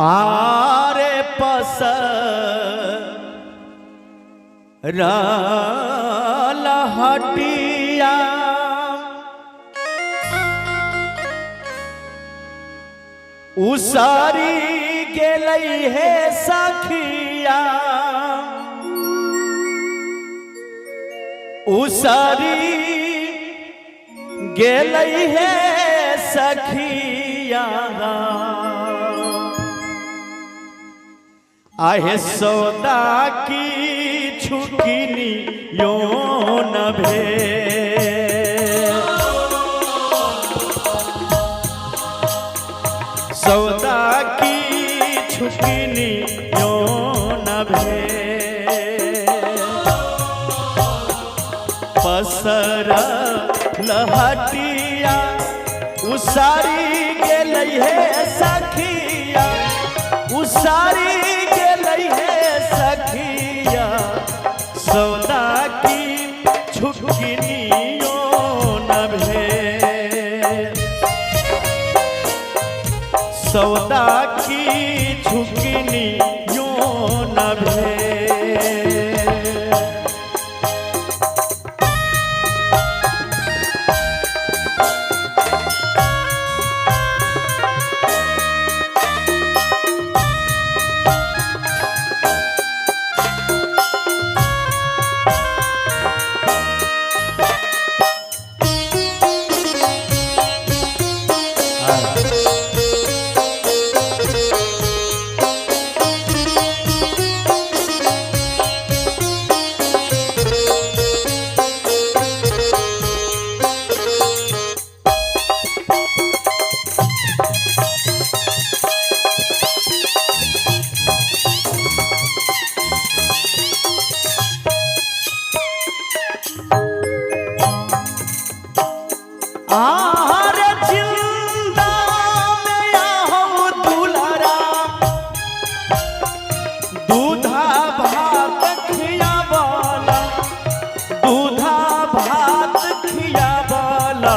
आरे लहटिया उसारी गेलई है सखिया उसारी गेलई है सखिया आहे सौदा की छुकिनी यो न भे सौदा की छुकिनी यो न भे पसर लहटिया उसारी गेलई है सखिया उसारी गेलई है सखिया सौदा की छुटकिनियो न भे सौदा की छुटकिनियो न भे आरे जिंदा में आहो दुलारा दूधा भात खियावाला दूधा भात खियावाला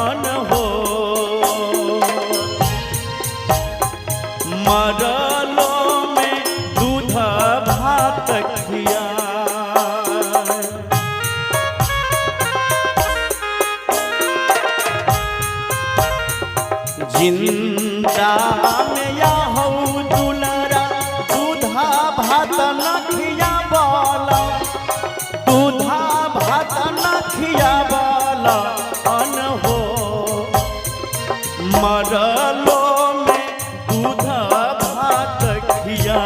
अन हो मरलो में दूधा भात खिया जिंदा में या हो दुलरा दूधा भात न खियावाला दूधा भात न खियावाला अन हो मरलो में दूधा भात खिया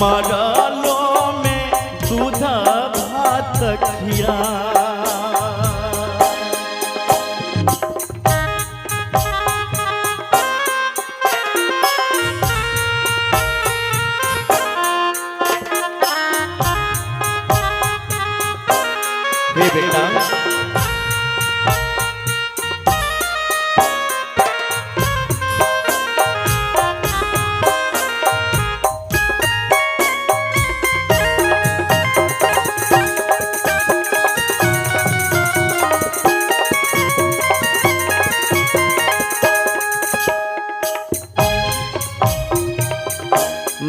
मरलो में दूधा भात खिया बेटा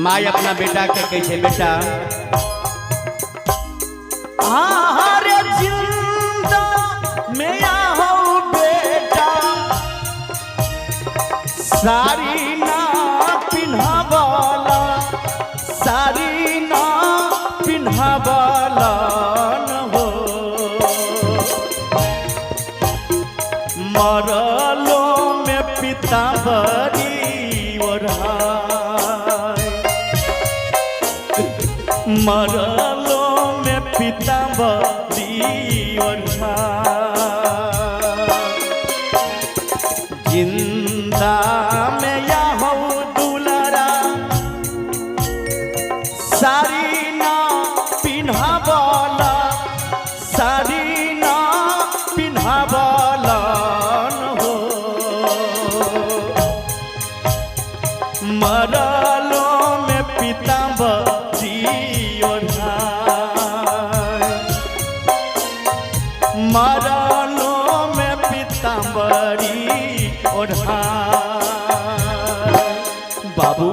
माँ अपना बेटा के कैसे बेटा आहारे जिंदा में आहो बेटा सारी ना पिन्हावाला सारी ना पिन्हावाला न हो मरलो में पितांबरी ओढ़ाए मरलो में पितांबरी जिंदा में या हो दुलारा सारी ना पिन्हावाला सारी ना पिन्हावाला न हो मरलो में पितांबरी मरलो में पितांबरी ओढ़ भाई बाबू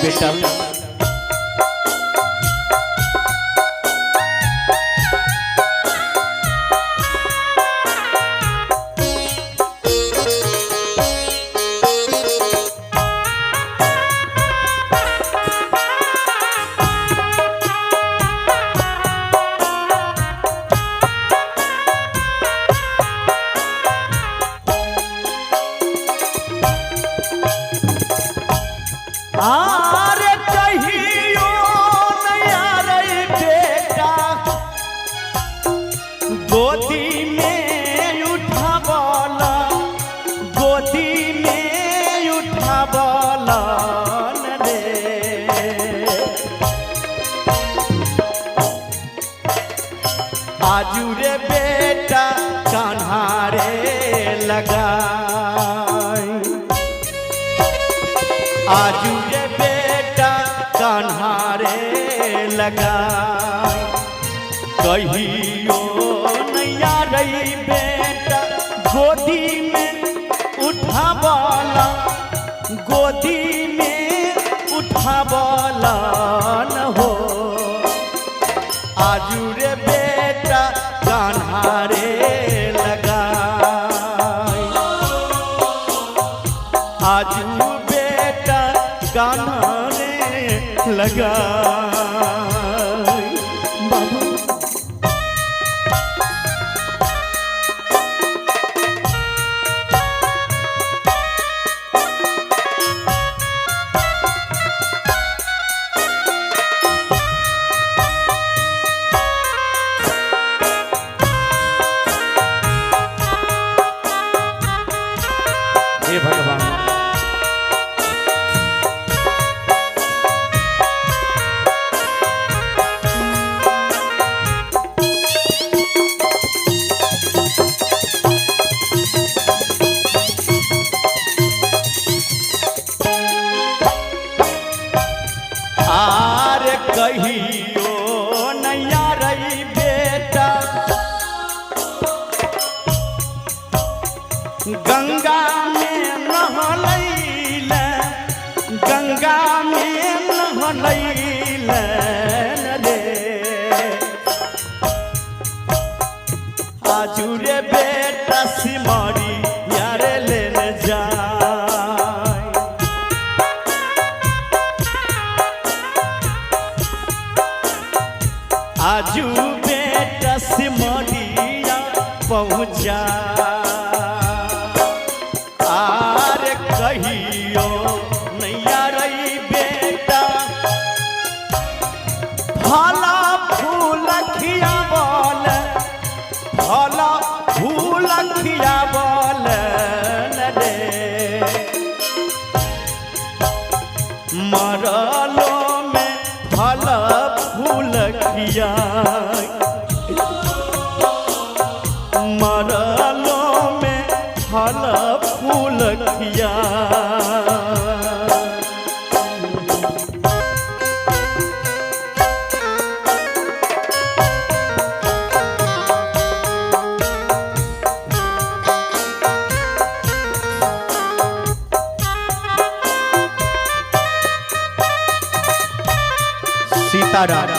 बेटा आरे कहियो नया रे बेटा गोदी में उठावला गोदी में उठावला रे आजू रे बेटा कान्हा रे लगाई आजू रे बेटा कान्हा रे लगाई कहियो नैया रही बेटा गोदी में उठावला गोदी में उठावला न हो आजू रे बेटा कान्हा रे लगाई आजू बेटा कान्हा रे लगाई बाबू हे भगवान आरे कहियो नैया रही बेटा गंगा में नहलैल गंगा में नहलैल रे आजू रे बेटा सिमरी यारे लेने जाए आजू बेटा सिमरिया पहुँचा आरे कहियो नैया रही बेटा फला फूल खियावल फला फूल खियावल रे मरलो में फल फूल खिया मरलो में फल फूल खिया सीताराम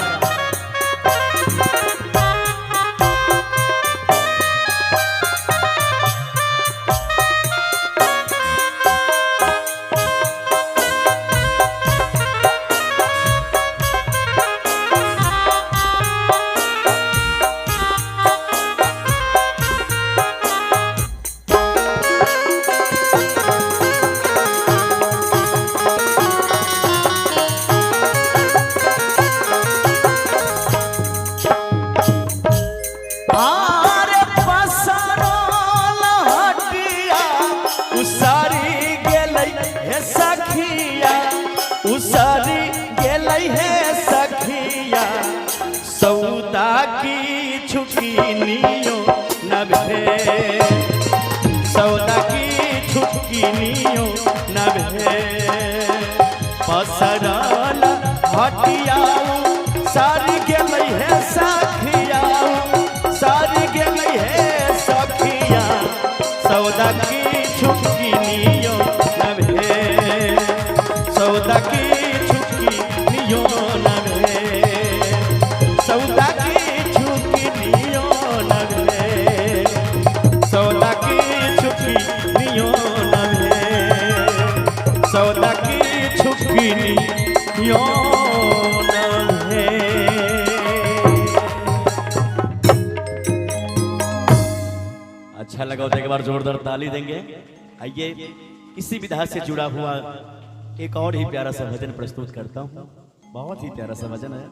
उसरी गेलै हे सखिया सौदा की छुकी नियो न भे सौदा की छुकी छुकिनियो नभे पसरल हटियाऊ सारी गेलै है सखियाऊ सारी गेलै है सखिया सौदा की छुकिनियो नभे सौदा की छुकिनियो नभे सौदा की छुकिनियो नभे सौदा की छुकिनियो नभे सौदा की छुकिनियो नभे। अच्छा लगा तो एक बार जोरदार ताली देंगे। आइए इसी विधा से जुड़ा हुआ एक और ही प्यारा सा भजन प्रस्तुत करता हूँ। बहुत ही प्यारा सा भजन है।